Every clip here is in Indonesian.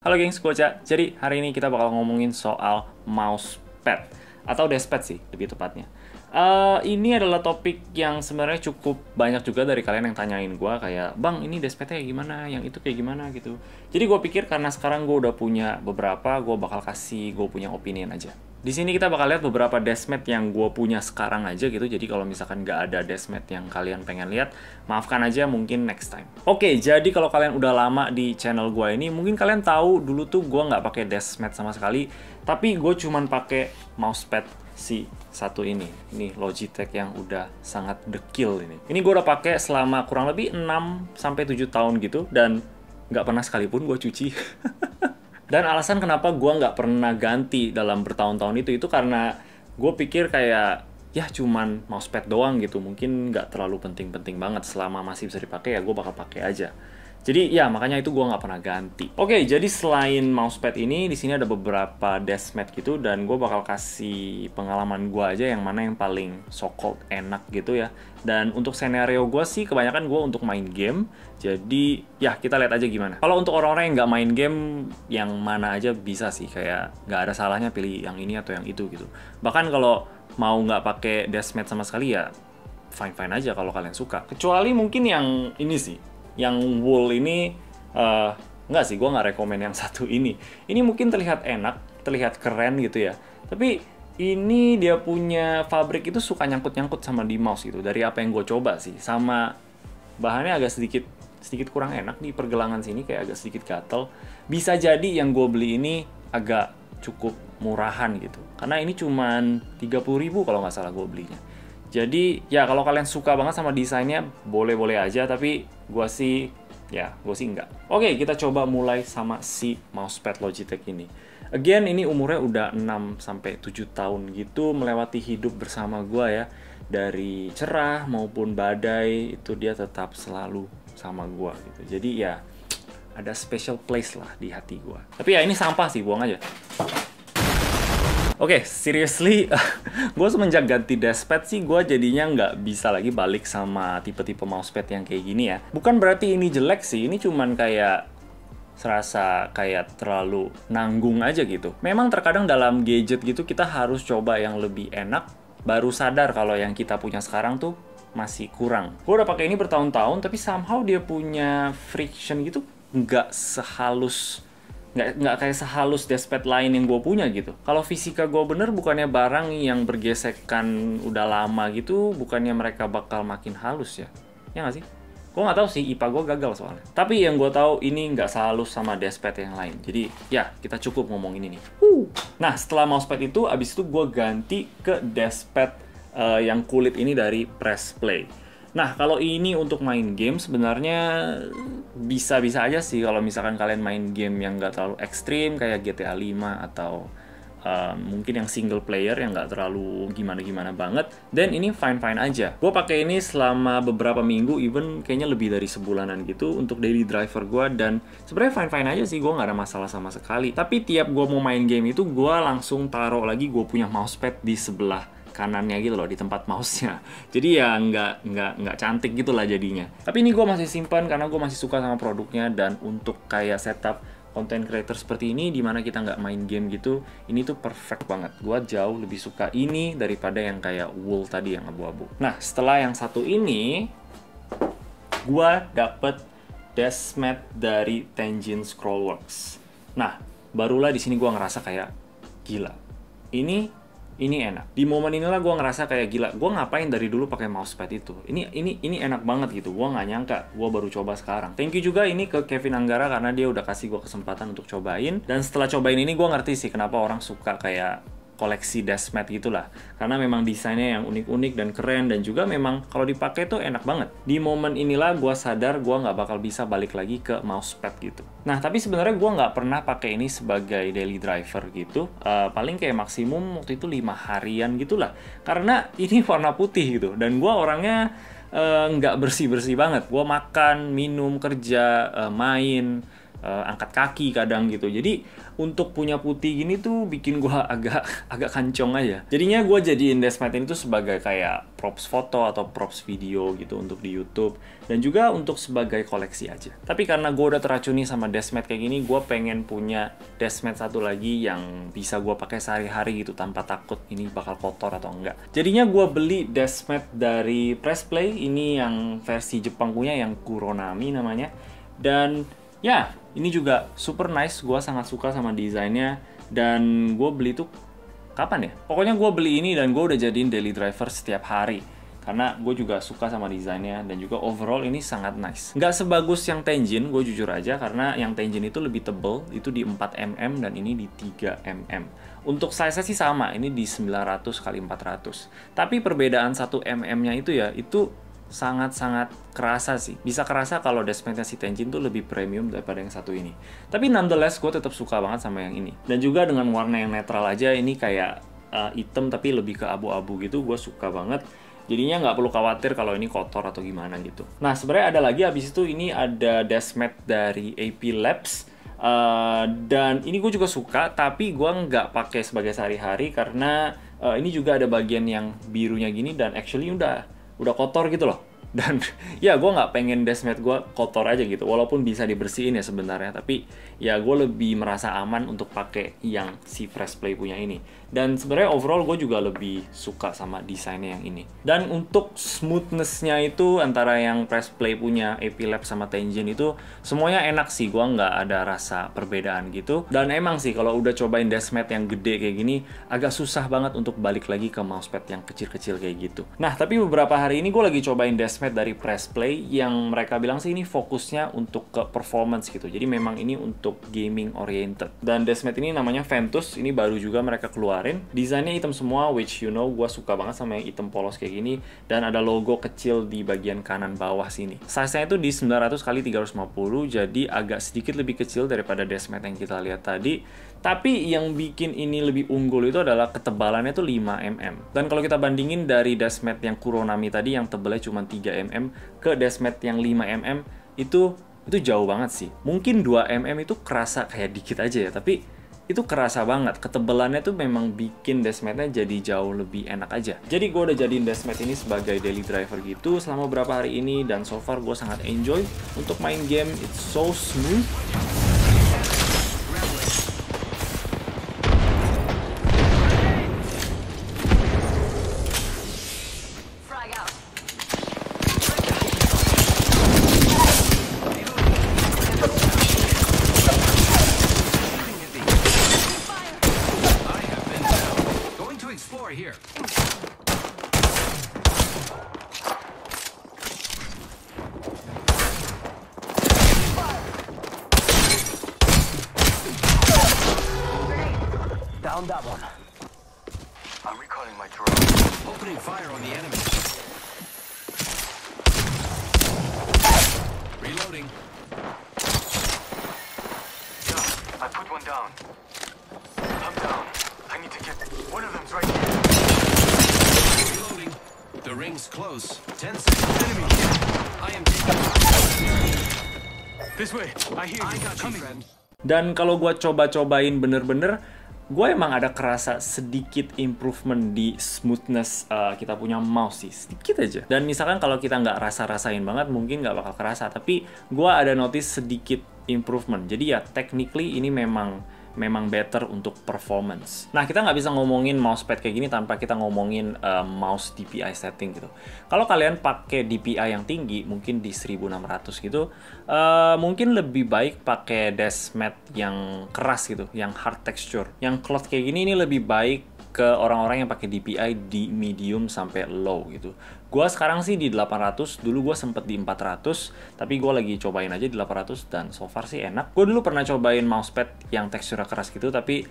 Halo gengs, gue Ca. Jadi hari ini kita bakal ngomongin soal mousepad atau deskpad sih, lebih tepatnya. Ini adalah topik yang sebenarnya cukup banyak juga dari kalian yang tanyain gue kayak, Bang, ini deskpadnya kayak gimana, yang itu kayak gimana gitu. Jadi gue pikir karena sekarang gue udah punya beberapa, gue bakal kasih gue punya opinion aja. Di sini kita bakal lihat beberapa deskmat yang gue punya sekarang aja gitu. Jadi kalau misalkan nggak ada deskmat yang kalian pengen lihat, maafkan aja, mungkin next time. Oke, jadi kalau kalian udah lama di channel gue ini, mungkin kalian tahu dulu tuh gue nggak pakai deskmat sama sekali, tapi gue cuman pakai mousepad si satu ini. Ini Logitech yang udah sangat dekil ini. Ini gue udah pakai selama kurang lebih 6-7 tahun gitu, dan nggak pernah sekalipun gue cuci. Dan alasan kenapa gue nggak pernah ganti dalam bertahun-tahun itu karena gue pikir kayak ya cuman mousepad doang gitu, mungkin nggak terlalu penting-penting banget, selama masih bisa dipakai ya gue bakal pakai aja. Jadi ya makanya itu gue nggak pernah ganti. Oke, jadi selain mousepad ini di sini ada beberapa deskmat gitu, dan gue bakal kasih pengalaman gue aja yang mana yang paling so-called enak gitu ya. Dan untuk skenario gue sih kebanyakan gue untuk main game. Jadi ya kita lihat aja gimana. Kalau untuk orang-orang yang nggak main game, yang mana aja bisa sih, kayak nggak ada salahnya pilih yang ini atau yang itu gitu. Bahkan kalau mau nggak pakai deskmat sama sekali ya fine-fine aja kalau kalian suka. Kecuali mungkin yang ini sih, yang wool ini nggak sih, gue nggak rekomen yang satu ini. Ini mungkin terlihat enak, terlihat keren gitu ya. Tapi ini dia punya fabrik itu suka nyangkut-nyangkut sama di mouse gitu. Dari apa yang gue coba sih, sama bahannya agak sedikit kurang enak di pergelangan sini, kayak agak sedikit gatel. Bisa jadi yang gue beli ini agak cukup murahan gitu. Karena ini cuman 30.000 kalau nggak salah gue belinya. Jadi ya kalau kalian suka banget sama desainnya, boleh-boleh aja, tapi gue sih enggak. Oke, kita coba mulai sama si mousepad Logitech ini. Again, ini umurnya udah 6-7 tahun gitu, melewati hidup bersama gue ya. Dari cerah maupun badai, itu dia tetap selalu sama gue gitu. Jadi ya ada special place lah di hati gue. Tapi ya ini sampah sih, buang aja. Oke, seriously, gue semenjak ganti deskpad sih, gue jadinya nggak bisa lagi balik sama tipe-tipe mousepad yang kayak gini ya. Bukan berarti ini jelek sih, ini cuman kayak serasa kayak terlalu nanggung aja gitu. Memang terkadang dalam gadget gitu kita harus coba yang lebih enak, baru sadar kalau yang kita punya sekarang tuh masih kurang. Gue udah pakai ini bertahun-tahun, tapi somehow dia punya friction gitu, nggak kayak sehalus deskpad lain yang gue punya gitu. Kalau fisika gue bener, bukannya barang yang bergesekan udah lama gitu, bukannya mereka bakal makin halus ya? Ya nggak sih? Gue nggak tahu sih, IPA gue gagal soalnya. Tapi yang gue tahu ini nggak sehalus sama deskpad yang lain. Jadi ya kita cukup ngomongin ini. Nah, setelah mousepad itu, abis itu gue ganti ke deskpad yang kulit ini dari Press Play. Nah, kalau ini untuk main game sebenarnya bisa-bisa aja sih kalau misalkan kalian main game yang nggak terlalu ekstrim kayak GTA 5 atau mungkin yang single player yang nggak terlalu gimana-gimana banget. Dan ini fine-fine aja. Gue pakai ini selama beberapa minggu, even kayaknya lebih dari sebulanan gitu untuk daily driver gue, dan sebenarnya fine-fine aja sih, gue nggak ada masalah sama sekali. Tapi tiap gue mau main game itu, gue langsung taruh lagi gue punya mousepad di sebelah kanannya gitu loh, di tempat mouse-nya. Jadi ya nggak cantik gitu lah jadinya. Tapi ini gue masih simpan karena gue masih suka sama produknya, dan untuk kayak setup content creator seperti ini dimana kita nggak main game gitu, ini tuh perfect banget. Gue jauh lebih suka ini daripada yang kayak wool tadi yang abu-abu. Nah, setelah yang satu ini, gue dapet deskmat dari Tenjin Scrollworks. Nah, barulah di sini gue ngerasa kayak gila. Ini enak. Di momen inilah gue ngerasa kayak gila. Gue ngapain dari dulu pakai mousepad itu? Ini enak banget gitu. Gue nggak nyangka. Gue baru coba sekarang. Thank you juga ini ke Kevin Anggara karena dia udah kasih gue kesempatan untuk cobain. Dan setelah cobain ini gue ngerti sih kenapa orang suka kayak koleksi deskmat gitulah. Karena memang desainnya yang unik-unik dan keren, dan juga memang kalau dipakai tuh enak banget. Di momen inilah gue sadar gue nggak bakal bisa balik lagi ke mousepad gitu. Nah, tapi sebenarnya gue nggak pernah pakai ini sebagai daily driver gitu. Paling kayak maksimum waktu itu 5 harian gitulah. Karena ini warna putih gitu, dan gue orangnya nggak bersih-bersih banget. Gue makan, minum, kerja, main, angkat kaki kadang gitu. Jadi untuk punya putih gini tuh bikin gue agak kancong aja. Jadinya gue jadiin deskmat ini tuh sebagai kayak props foto atau props video gitu untuk di YouTube, dan juga untuk sebagai koleksi aja. Tapi karena gue udah teracuni sama deskmat kayak gini, gue pengen punya deskmat satu lagi yang bisa gue pakai sehari-hari gitu tanpa takut ini bakal kotor atau enggak. Jadinya gue beli deskmat dari Pressplay, ini yang versi Jepang punya, yang Kuronami namanya. Dan ya, ini juga super nice, gue sangat suka sama desainnya. Dan gue beli tuh kapan ya? Pokoknya gue beli ini dan gue udah jadiin daily driver setiap hari. Karena gue juga suka sama desainnya, dan juga overall ini sangat nice. Nggak sebagus yang Tenjin, gue jujur aja, karena yang Tenjin itu lebih tebel, itu di 4mm dan ini di 3mm. Untuk size-nya sih sama, ini di 900 x 400. Tapi perbedaan 1mm-nya itu ya, itu sangat-sangat kerasa sih. Bisa kerasa kalau deskmatnya si Tenjin tuh lebih premium daripada yang satu ini. Tapi nonetheless, gue tetap suka banget sama yang ini. Dan juga dengan warna yang netral aja, ini kayak hitam tapi lebih ke abu-abu gitu, gue suka banget. Jadinya nggak perlu khawatir kalau ini kotor atau gimana gitu. Nah, sebenarnya ada lagi, habis itu ini ada deskmat dari AP Labs. Dan ini gue juga suka, tapi gue nggak pakai sebagai sehari-hari karena ini juga ada bagian yang birunya gini, dan actually udah kotor gitu loh. Dan ya gue nggak pengen deskmat gue kotor aja gitu, walaupun bisa dibersihin ya sebenarnya, tapi ya gue lebih merasa aman untuk pakai yang si Pressplay punya ini. Dan sebenarnya overall gue juga lebih suka sama desainnya yang ini. Dan untuk smoothness-nya itu antara yang Pressplay punya, AP Lab sama Tenjin itu semuanya enak sih, gue nggak ada rasa perbedaan gitu. Dan emang sih kalau udah cobain deskmat yang gede kayak gini, agak susah banget untuk balik lagi ke mousepad yang kecil-kecil kayak gitu. Nah, tapi beberapa hari ini gue lagi cobain deskmat dari Pressplay yang mereka bilang sih ini fokusnya untuk ke performance gitu. Jadi memang ini untuk gaming oriented. Dan deskmat ini namanya Ventus, ini baru juga mereka keluarin. Desainnya hitam semua, which you know gue suka banget sama yang hitam polos kayak gini. Dan ada logo kecil di bagian kanan bawah sini. Size-nya itu di 900 x 350, jadi agak sedikit lebih kecil daripada deskmat yang kita lihat tadi. Tapi yang bikin ini lebih unggul itu adalah ketebalannya tuh 5mm. Dan kalau kita bandingin dari deskmat yang Kuronami tadi yang tebelnya cuma 3mm ke deskmat yang 5mm, itu jauh banget sih. Mungkin 2mm itu kerasa kayak dikit aja ya, tapi itu kerasa banget. Ketebalannya tuh memang bikin deskmatnya jadi jauh lebih enak aja. Jadi gue udah jadiin deskmat ini sebagai daily driver gitu selama beberapa hari ini, dan so far gue sangat enjoy untuk main game. It's so smooth. Here. Down that one. I'm recalling my drone. Opening fire on the enemy. Reloading. Yeah, I put one down. I'm down. I need to get... One of them's right here. Reloading. The ring's close. 10 seconds. Enemy here. I am taking... This way. I hear you. I got you, friend. Dan kalau gue coba-cobain bener-bener, gue emang ada kerasa sedikit improvement di smoothness kita punya mouse sih, sedikit aja. Dan misalkan kalau kita nggak rasa-rasain banget, mungkin nggak bakal kerasa. Tapi gue ada notice sedikit improvement. Jadi ya, technically ini memang better untuk performance. Nah, kita nggak bisa ngomongin mousepad kayak gini tanpa kita ngomongin mouse DPI setting gitu. Kalau kalian pakai DPI yang tinggi, mungkin di 1600 gitu, mungkin lebih baik pakai deskmat yang keras gitu, yang hard texture. Yang cloth kayak gini ini lebih baik ke orang-orang yang pakai DPI di medium sampai low gitu. Gua sekarang sih di 800, dulu gue sempet di 400, tapi gue lagi cobain aja di 800 dan so far sih enak. Gue dulu pernah cobain mousepad yang teksturnya keras gitu, tapi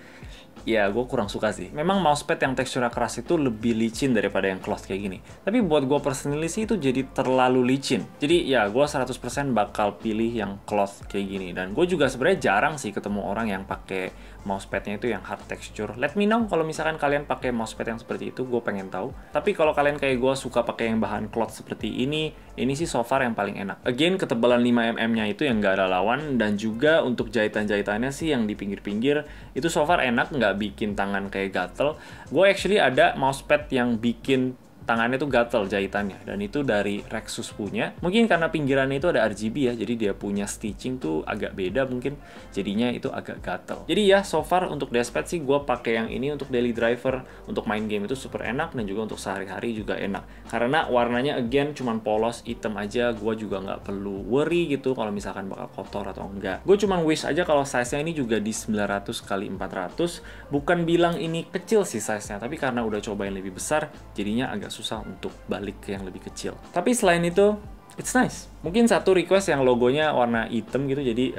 ya gue kurang suka sih. Memang mousepad yang teksturnya keras itu lebih licin daripada yang cloth kayak gini. Tapi buat gue personally sih itu jadi terlalu licin. Jadi ya gue 100% bakal pilih yang cloth kayak gini. Dan gue juga sebenarnya jarang sih ketemu orang yang pakai mousepadnya itu yang hard texture. Let me know kalau misalkan kalian pakai mousepad yang seperti itu, gue pengen tahu. Tapi kalau kalian kayak gue suka pakai pakai yang bahan cloth seperti ini sih so far yang paling enak. Again, ketebalan 5mm-nya itu yang nggak ada lawan, dan juga untuk jahitan-jahitannya sih yang di pinggir-pinggir itu so far enak, nggak bikin tangan kayak gatel. Gue actually ada mousepad yang bikin tangannya tuh gatel jahitannya, dan itu dari Rexus punya. Mungkin karena pinggirannya itu ada RGB ya, jadi dia punya stitching tuh agak beda mungkin, jadinya itu agak gatel. Jadi ya so far untuk dashpad sih gue pakai yang ini untuk daily driver, untuk main game itu super enak, dan juga untuk sehari-hari juga enak. Karena warnanya again cuman polos hitam aja, gue juga nggak perlu worry gitu kalau misalkan bakal kotor atau enggak. Gue cuman wish aja kalau size-nya ini juga di 900 x 400. Bukan bilang ini kecil sih size-nya, tapi karena udah cobain lebih besar, jadinya agak susah untuk balik ke yang lebih kecil. Tapi selain itu, it's nice. Mungkin satu request yang logonya warna hitam gitu, jadi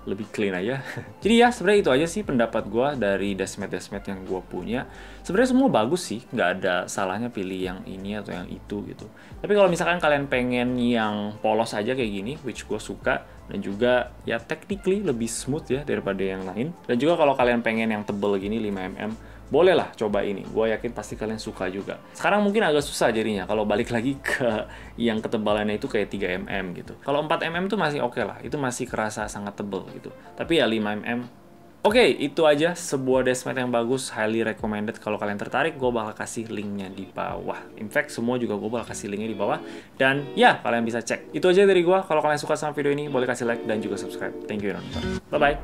lebih clean aja. Jadi ya sebenarnya itu aja sih pendapat gue dari dashmat yang gue punya. Sebenarnya semua bagus sih, nggak ada salahnya pilih yang ini atau yang itu gitu. Tapi kalau misalkan kalian pengen yang polos aja kayak gini, which gue suka, dan juga ya technically lebih smooth ya daripada yang lain. Dan juga kalau kalian pengen yang tebel gini 5mm, bolehlah coba ini. Gue yakin pasti kalian suka juga. Sekarang mungkin agak susah jadinya kalau balik lagi ke yang ketebalannya itu kayak 3mm gitu. Kalau 4mm tuh masih oke lah, itu masih kerasa sangat tebel gitu. Tapi ya 5mm. Oke, itu aja sebuah dashmat yang bagus, highly recommended. Kalau kalian tertarik, gue bakal kasih linknya di bawah. In fact, semua juga gue bakal kasih linknya di bawah. Dan ya, kalian bisa cek. Itu aja dari gue. Kalau kalian suka sama video ini, boleh kasih like dan juga subscribe. Thank you, nonton. Bye-bye.